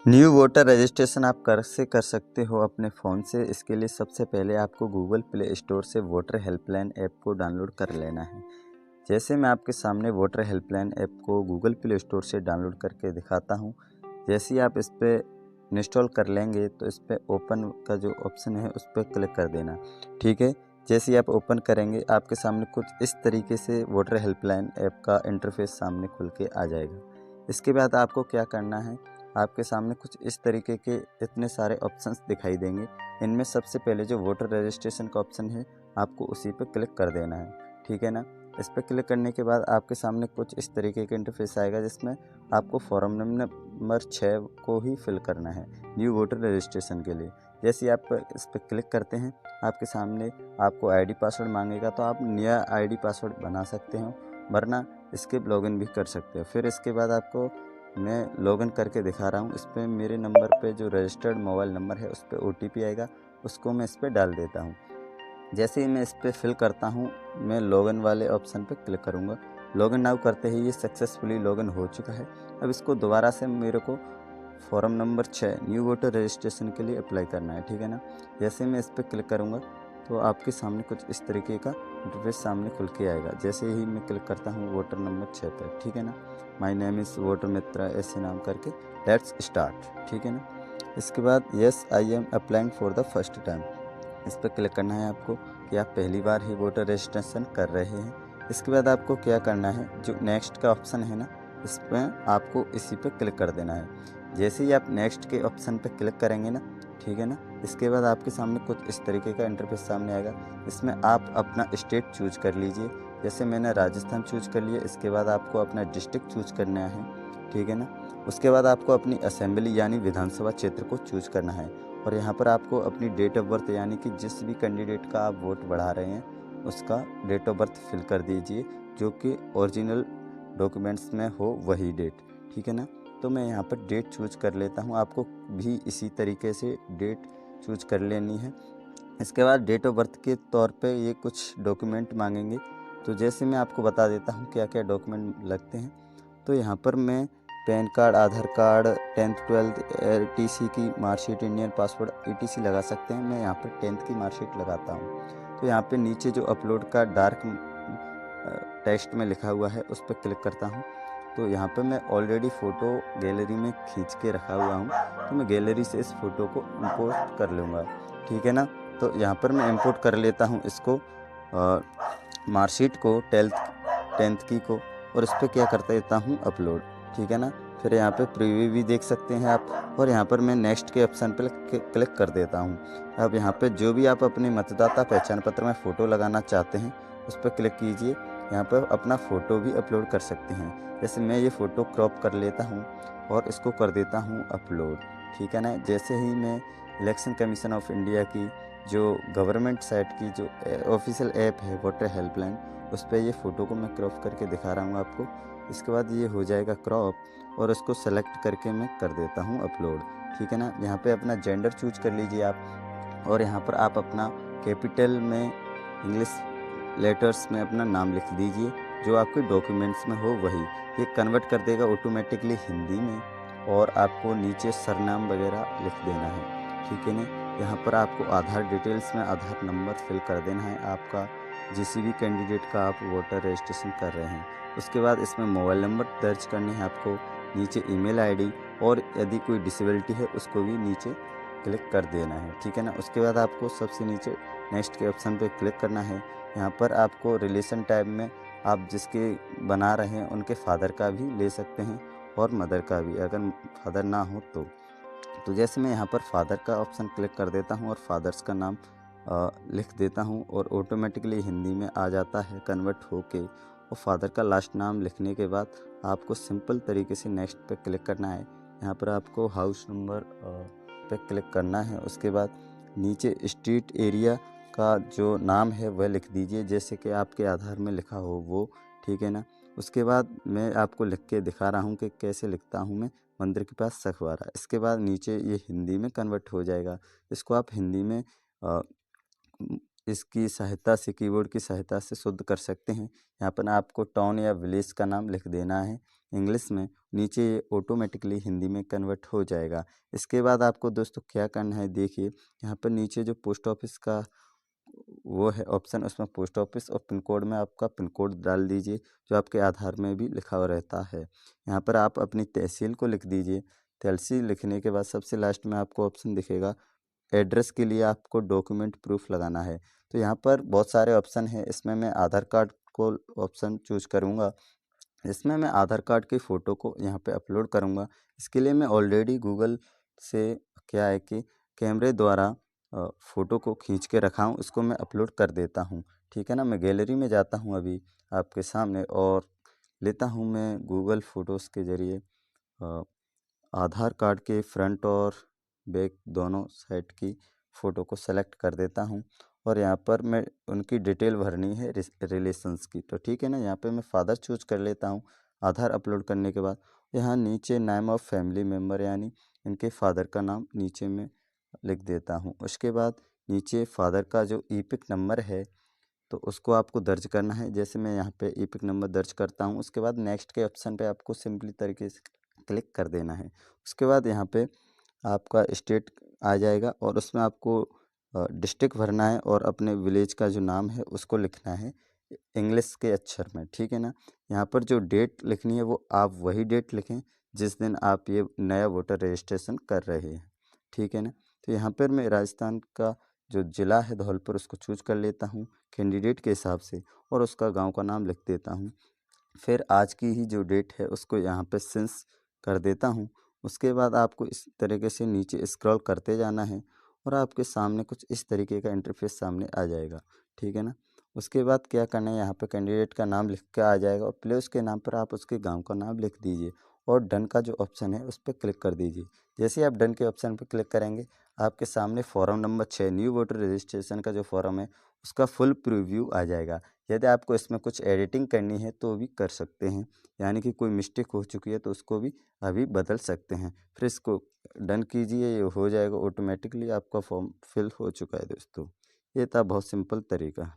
New voter registration आप कर सकते हो अपने फ़ोन से। इसके लिए सबसे पहले आपको गूगल प्ले स्टोर से वोटर हेल्पलाइन ऐप को डाउनलोड कर लेना है। जैसे मैं आपके सामने वोटर हेल्पलाइन ऐप को गूगल प्ले स्टोर से डाउनलोड करके दिखाता हूँ। जैसे ही आप इस पर इंस्टॉल कर लेंगे तो इस पर ओपन का जो ऑप्शन है उस पर क्लिक कर देना, ठीक है। जैसे ही आप ओपन करेंगे आपके सामने कुछ इस तरीके से वोटर हेल्पलाइन ऐप का इंटरफेस सामने खुल के आ जाएगा। इसके बाद आपको क्या करना है, आपके सामने कुछ इस तरीके के इतने सारे ऑप्शंस दिखाई देंगे। इनमें सबसे पहले जो वोटर रजिस्ट्रेशन का ऑप्शन है आपको उसी पर क्लिक कर देना है, ठीक है ना। इस पर क्लिक करने के बाद आपके सामने कुछ इस तरीके का इंटरफेस आएगा जिसमें आपको फॉर्म नंबर 6 को ही फिल करना है न्यू वोटर रजिस्ट्रेशन के लिए। जैसे ही आप इस पर क्लिक करते हैं आपके सामने आपको आईडी पासवर्ड मांगेगा, तो आप नया आईडी पासवर्ड बना सकते हो, वरना स्किप लॉगिन भी कर सकते हो। फिर इसके बाद आपको मैं लॉगिन करके दिखा रहा हूँ। इस पर मेरे नंबर पे जो रजिस्टर्ड मोबाइल नंबर है उस पर OTP आएगा, उसको मैं इस पर डाल देता हूँ। जैसे ही मैं इस पर फिल करता हूँ मैं लॉगिन वाले ऑप्शन पे क्लिक करूँगा। लॉगिन नाउ करते ही ये सक्सेसफुली लॉगिन हो चुका है। अब इसको दोबारा से मेरे को form number 6 new voter registration के लिए अप्लाई करना है, ठीक है ना। जैसे मैं इस पर क्लिक करूँगा तो आपके सामने कुछ इस तरीके का इंटरफेस सामने खुल के आएगा। जैसे ही मैं क्लिक करता हूँ वोटर नंबर 6 पर, ठीक है ना, माय नेम इज़ वोटर मित्रा ऐसे नाम करके लेट्स स्टार्ट, ठीक है ना। इसके बाद yes I am applying for the first time, इस पर क्लिक करना है आपको कि आप पहली बार ही वोटर रजिस्ट्रेशन कर रहे हैं। इसके बाद आपको क्या करना है, जो नेक्स्ट का ऑप्शन है ना इस पर आपको इसी पे क्लिक कर देना है। जैसे ही आप नेक्स्ट के ऑप्शन पे क्लिक करेंगे ना, ठीक है ना, इसके बाद आपके सामने कुछ इस तरीके का इंटरफेस सामने आएगा। इसमें आप अपना स्टेट चूज कर लीजिए। जैसे मैंने राजस्थान चूज कर लिया। इसके बाद आपको अपना डिस्ट्रिक्ट चूज करना है, ठीक है ना। उसके बाद आपको अपनी असेंबली यानी विधानसभा क्षेत्र को चूज करना है। और यहाँ पर आपको अपनी डेट ऑफ बर्थ यानी कि जिस भी कैंडिडेट का आप वोट बढ़ा रहे हैं उसका डेट ऑफ बर्थ फिल कर दीजिए, जो कि ओरिजिनल डॉक्यूमेंट्स में हो वही डेट, ठीक है ना। तो मैं यहाँ पर डेट चूज कर लेता हूँ, आपको भी इसी तरीके से डेट चूज कर लेनी है। इसके बाद डेट ऑफ बर्थ के तौर पे ये कुछ डॉक्यूमेंट मांगेंगे, तो जैसे मैं आपको बता देता हूँ क्या क्या डॉक्यूमेंट लगते हैं। तो यहाँ पर मैं पैन कार्ड, आधार कार्ड, 10th 12th TC की मार्कशीट, इंडियन पासपोर्ट ETC लगा सकते हैं। मैं यहाँ पर 10th की मार्कशीट लगाता हूँ। तो यहाँ पे नीचे जो अपलोड का डार्क टेक्स्ट में लिखा हुआ है उस पर क्लिक करता हूँ। तो यहाँ पे मैं ऑलरेडी फ़ोटो गैलरी में खींच के रखा हुआ हूँ, तो मैं गैलरी से इस फ़ोटो को इंपोर्ट कर लूँगा, ठीक है ना। तो यहाँ पर मैं इंपोर्ट कर लेता हूँ इसको, मार्कशीट को, 10th की को, और इस पर क्या कर देता हूँ अपलोड, ठीक है ना। फिर यहाँ पे प्रीव्यू भी देख सकते हैं आप, और यहाँ पर मैं नेक्स्ट के ऑप्शन पर क्लिक कर देता हूँ। अब यहाँ पे जो भी आप अपने मतदाता पहचान पत्र में फ़ोटो लगाना चाहते हैं उस पर क्लिक कीजिए। यहाँ पर अपना फ़ोटो भी अपलोड कर सकते हैं। जैसे मैं ये फ़ोटो क्रॉप कर लेता हूँ और इसको कर देता हूँ अपलोड, ठीक है ना। जैसे ही मैं इलेक्शन कमीशन ऑफ इंडिया की जो गवर्नमेंट साइट की जो ऑफिशियल ऐप है वोटर हेल्पलाइन, उस पर ये फ़ोटो को मैं क्रॉप करके दिखा रहा हूँ आपको। इसके बाद ये हो जाएगा क्रॉप और उसको सेलेक्ट करके मैं कर देता हूँ अपलोड, ठीक है ना। यहाँ पे अपना जेंडर चूज कर लीजिए आप, और यहाँ पर आप अपना कैपिटल में इंग्लिश लेटर्स में अपना नाम लिख दीजिए, जो आपके डॉक्यूमेंट्स में हो वही। ये कन्वर्ट कर देगा ऑटोमेटिकली हिंदी में, और आपको नीचे सरनाम वगैरह लिख देना है, ठीक है ना। यहाँ पर आपको आधार डिटेल्स में आधार नंबर फिल कर देना है आपका, जिस भी कैंडिडेट का आप वोटर रजिस्ट्रेशन कर रहे हैं। उसके बाद इसमें मोबाइल नंबर दर्ज करने हैं आपको, नीचे ईमेल आईडी, और यदि कोई डिसेबिलिटी है उसको भी नीचे क्लिक कर देना है, ठीक है ना। उसके बाद आपको सबसे नीचे नेक्स्ट के ऑप्शन पे क्लिक करना है। यहाँ पर आपको रिलेशन टाइप में आप जिसके बना रहे हैं उनके फादर का भी ले सकते हैं, और मदर का भी अगर फादर ना हो तो जैसे मैं यहाँ पर फादर का ऑप्शन क्लिक कर देता हूँ और फादर्स का नाम लिख देता हूँ, और ऑटोमेटिकली हिंदी में आ जाता है कन्वर्ट होके। और फादर का लास्ट नाम लिखने के बाद आपको सिंपल तरीके से नेक्स्ट पे क्लिक करना है। यहाँ पर आपको हाउस नंबर पे क्लिक करना है। उसके बाद नीचे स्ट्रीट एरिया का जो नाम है वह लिख दीजिए, जैसे कि आपके आधार में लिखा हो वो, ठीक है ना। उसके बाद मैं आपको लिख के दिखा रहा हूँ कि कैसे लिखता हूँ मैं, मंदिर के पास सखवारा। इसके बाद नीचे ये हिंदी में कन्वर्ट हो जाएगा। इसको आप हिंदी में इसकी सहायता से, कीबोर्ड की सहायता से शुद्ध कर सकते हैं। यहाँ पर आपको टाउन या विलेज का नाम लिख देना है इंग्लिश में, नीचे ये ऑटोमेटिकली हिंदी में कन्वर्ट हो जाएगा। इसके बाद आपको दोस्तों क्या करना है, देखिए यहाँ पर नीचे जो पोस्ट ऑफिस का वो है ऑप्शन, उसमें पोस्ट ऑफिस और पिन कोड में आपका पिन कोड डाल दीजिए, जो आपके आधार में भी लिखा हुआ रहता है। यहाँ पर आप अपनी तहसील को लिख दीजिए। तहसील लिखने के बाद सबसे लास्ट में आपको ऑप्शन दिखेगा, एड्रेस के लिए आपको डॉक्यूमेंट प्रूफ लगाना है। तो यहाँ पर बहुत सारे ऑप्शन हैं, इसमें मैं आधार कार्ड को ऑप्शन चूज करूँगा। इसमें मैं आधार कार्ड की फ़ोटो को यहाँ पे अपलोड करूँगा। इसके लिए मैं ऑलरेडी गूगल से क्या है कि कैमरे द्वारा फ़ोटो को खींच के रखा हूँ, इसको मैं अपलोड कर देता हूँ। ठीक है ना, मैं गैलरी में जाता हूँ अभी आपके सामने और लेता हूँ मैं गूगल फ़ोटोज़ के ज़रिए आधार कार्ड के फ्रंट और बैक दोनों साइड की फ़ोटो को सेलेक्ट कर देता हूँ और यहाँ पर मैं उनकी डिटेल भरनी है रिलेशंस की। तो ठीक है ना, यहाँ पे मैं फ़ादर चूज़ कर लेता हूँ। आधार अपलोड करने के बाद यहाँ नीचे नेम ऑफ़ फैमिली मेम्बर यानी इनके फ़ादर का नाम नीचे में लिख देता हूँ। उसके बाद नीचे फ़ादर का जो ईपिक नंबर है तो उसको आपको दर्ज करना है। जैसे मैं यहाँ पे ईपिक नंबर दर्ज करता हूँ, उसके बाद नेक्स्ट के ऑप्शन पे आपको सिंपली तरीके से क्लिक कर देना है। उसके बाद यहाँ पे आपका स्टेट आ जाएगा और उसमें आपको डिस्ट्रिक्ट भरना है और अपने विलेज का जो नाम है उसको लिखना है इंग्लिश के अक्षर में। ठीक है ना, यहाँ पर जो डेट लिखनी है वो आप वही डेट लिखें जिस दिन आप ये नया वोटर रजिस्ट्रेशन कर रहे हैं। ठीक है ना, तो यहाँ पर मैं राजस्थान का जो ज़िला है धौलपुर उसको चूज कर लेता हूँ कैंडिडेट के हिसाब से और उसका गांव का नाम लिख देता हूँ। फिर आज की ही जो डेट है उसको यहाँ पे सिंस कर देता हूँ। उसके बाद आपको इस तरीके से नीचे स्क्रॉल करते जाना है और आपके सामने कुछ इस तरीके का इंटरफेस सामने आ जाएगा। ठीक है ना, उसके बाद क्या करना है, यहाँ पे कैंडिडेट का नाम लिख के आ जाएगा और प्लेस के नाम पर आप उसके गांव का नाम लिख दीजिए और डन का जो ऑप्शन है उस पर क्लिक कर दीजिए। जैसे ही आप डन के ऑप्शन पर क्लिक करेंगे आपके सामने form number 6 new voter registration का जो फॉर्म है उसका फुल प्रीव्यू आ जाएगा। यदि आपको इसमें कुछ एडिटिंग करनी है तो भी कर सकते हैं, यानी कि कोई मिस्टेक हो चुकी है तो उसको भी अभी बदल सकते हैं। फिर इसको डन कीजिए, ये हो जाएगा ऑटोमेटिकली, आपका फॉर्म फिल हो चुका है दोस्तों। ये था बहुत सिंपल तरीका।